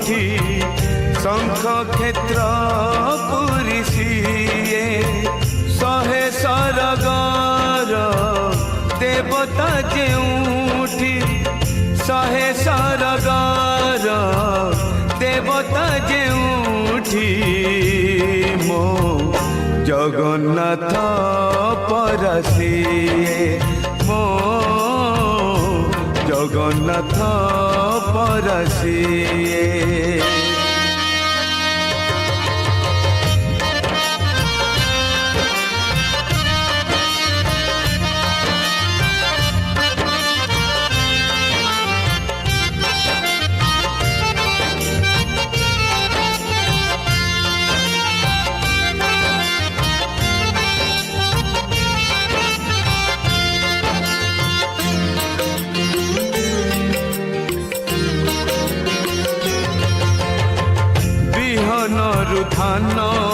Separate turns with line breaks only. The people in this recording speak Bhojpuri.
केउठी शंख क्षेत्र पुरी सिए शहे सरगर देवता जेउठी शहे सरगर देवता जेउठी मो जगन्नाथ परसिए मो जगन्नाथ परसिए धान